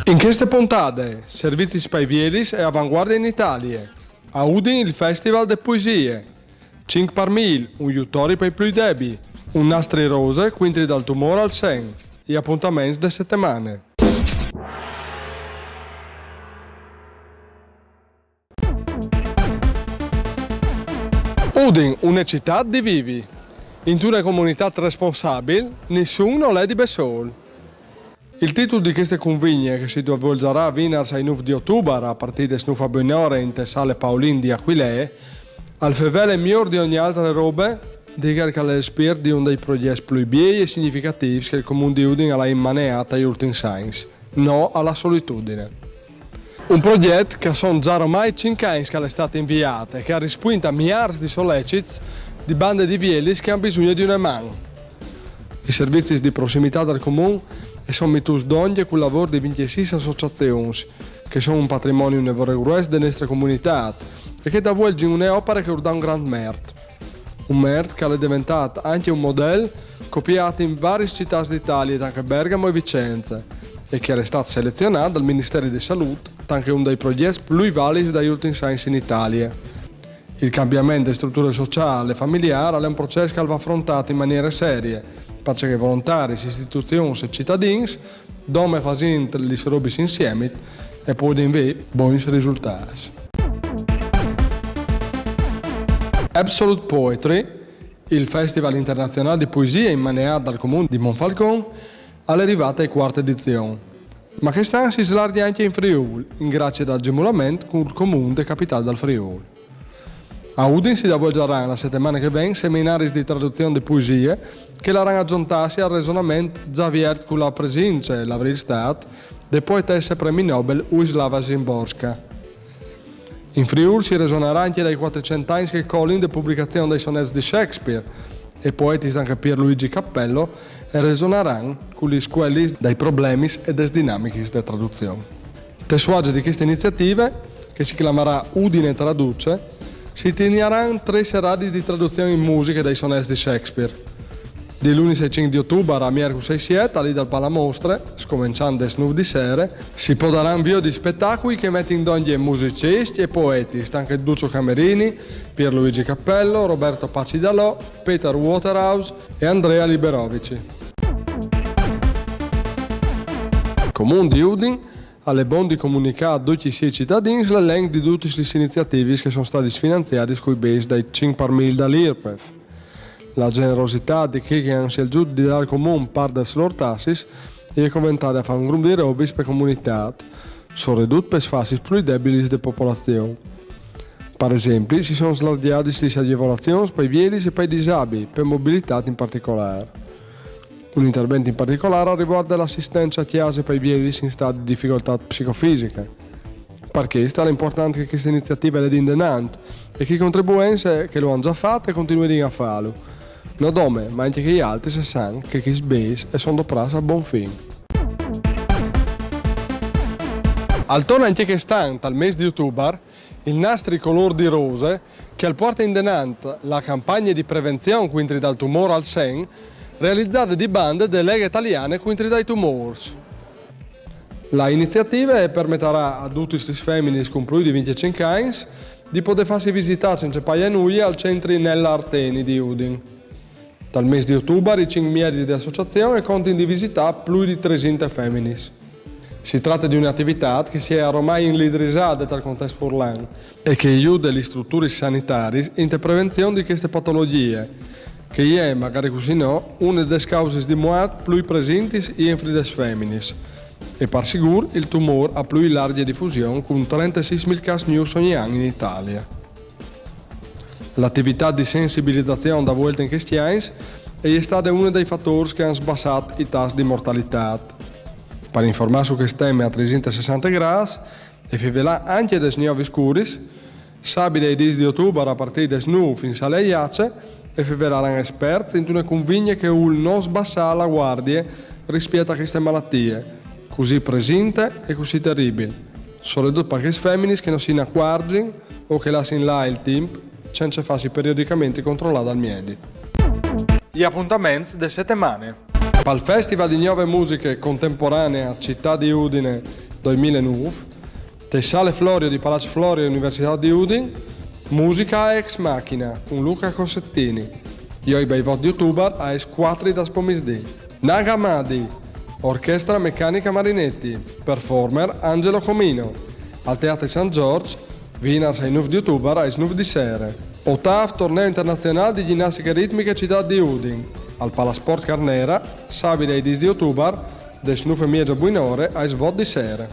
In queste puntate, servizi spaivielis e avanguardia in Italia. A Udine il Festival de Poesie. 5 per 1000, un aiutori per i più deboli. Un nastri rose, quinti dal tumore al sen. Gli appuntamenti de settimane. Udine, una città di vivi. In una comunità responsabile, nessuno è di Besol. Il titolo di queste convigne, che si svolgerà venerdì 9 di ottobre a partire da 9 ore in Sale Paolin di Aquilea, al fevele miglior di ogni altra roba, dice che è di uno dei progetti più bei e significativi che il Comune di Udine ha immaneato agli ultimi anni, no alla solitudine. Un progetto che sono già ormai 5 anni che è stato inviato e che ha rispinto miliardi di solleciti di bande di vielis che hanno bisogno di una mano. I servizi di prossimità del Comune e sono mettiti d'ogni con il lavoro di 26 associazioni che sono un patrimonio nevoregues della nostra comunità e che svolgono un'opera che urda un grande merito. Un merito che è diventato anche un modello copiato in varie città d'Italia, anche Bergamo e Vicenza, e che è stato selezionato dal Ministero della Salute anche uno dei progetti più validi dagli ultimi anni in Italia. Il cambiamento delle strutture sociali e familiari è un processo che va affrontato in maniera seria, perché volontari, istituzioni e cittadini devono fare le robe insieme e poi avere buoni risultati. Absolute Poetry, il Festival internazionale di poesia immaneato dal Comune di Monfalcone, è arrivata alla quarta edizione, ma quest'anno si slarga anche in Friuli, grazie all'agemolamento con il Comune della capitale del Friuli. A Udine si svolgerà la settimana che viene seminari di traduzione di poesie che l'hanno aggiuntarsi al ragionamento già avviato con la presenza e l'avril stat della poetessa premi Nobel Wisława Szymborska. In Friuli si ragionerà anche dai 400 anni che collin di pubblicazione dei sonetti di Shakespeare e poeti anche Pierluigi Cappello e ragioneranno con gli scuoli dai problemi e delle dinamiche della traduzione. Tesuaggio di queste iniziative, che si chiamerà Udine Traduce, si teneranno 3 serate di traduzione in musica dei sonetti di Shakespeare. Di lunedì 5 di ottobre a mercoledì 6 lì dal Palamostre, scominciando alle 9 di sera, si potranno avvio di spettacoli che mettono in ogni musicisti e poeti, anche Duccio Camerini, Pierluigi Cappello, Roberto Pacidalò, Peter Waterhouse e Andrea Liberovici. Comune di Udine alle bon di comunicare a tutti i cittadini l'elenco di tutte le iniziative che sono state finanziate con i base dai 5 per 1000 dall'IRPEF. La generosità di chi ha scelto di dare al comune parte delle loro tasse è commentata a fare un gruppo di robe per comunità, sono ridotte per fasi più deboli della popolazione. Per esempio, si sono slargiate le agevolazioni per i vieli e per i disabili, per mobilità in particolare. Un intervento in particolare riguarda l'assistenza a chiese per i vieli in stato di difficoltà psicofisica. Perché è importante che questa iniziativa è indennante e che i contribuenti che lo hanno già fatto continuino a farlo. Non dome, ma anche che gli altri si sanno che chi sbase e sono doprati a buon fine. Al torno anche che stanno al mese di ottobre il nastri color di rose che al porta indennante la campagna di prevenzione contro dal tumore al sen realizzate di bande delle leghe italiane contro dai tumori. La iniziativa permetterà a tutte le femmine con più di 25 anni di poter farsi visitare senza pagare al centro nell'Arteni di Udine. Dal mese di ottobre i 5 mesi di associazione contano di visitare più di 300 femmine. Si tratta di un'attività che si è ormai inlidrizzata dal contesto furlano e che aiuta le strutture sanitarie in prevenzione di queste patologie, che è, magari così no, una delle cause di morte più presenti in le femmine. E per sicuro il tumore ha più larga diffusione con 36.000 casi nuovi ogni anno in Italia. L'attività di sensibilizzazione da volta in questi anni è stata uno dei fattori che hanno sbassato i tassi di mortalità. Per informare su questo tema a 360 gradi e rivelare anche dei nuovi scuri, sabato e 10 di ottobre a partire da 9 fino alle 10 e rivelare esperti in una convegna che non sbassa la guardia rispetto a queste malattie, così presente e così terribili, soprattutto per le femmine che non si ne accorgono o che lasciano là il tempo senza farsi periodicamente controllare dal medico. Gli appuntamenti delle settimane. Per il Festival di Nuove Musiche Contemporanee a Città di Udine 2009, te Sale Florio di Palazzo Florio Università di Udin, musica ex machina con Luca Cossettini. Io i bei voti di youtuber a es 4 da spomisdì. Nagamadi, orchestra meccanica Marinetti, performer Angelo Comino. Al Teatro San Giorgio, winners ai 9 di youtuber a es 9 di sera. Ottav torneo internazionale di ginnastica ritmica città di Udin. Al Palasport Carnera, sabile ai 10 di youtuber, des 9 e mezza buonore a es vot di sera.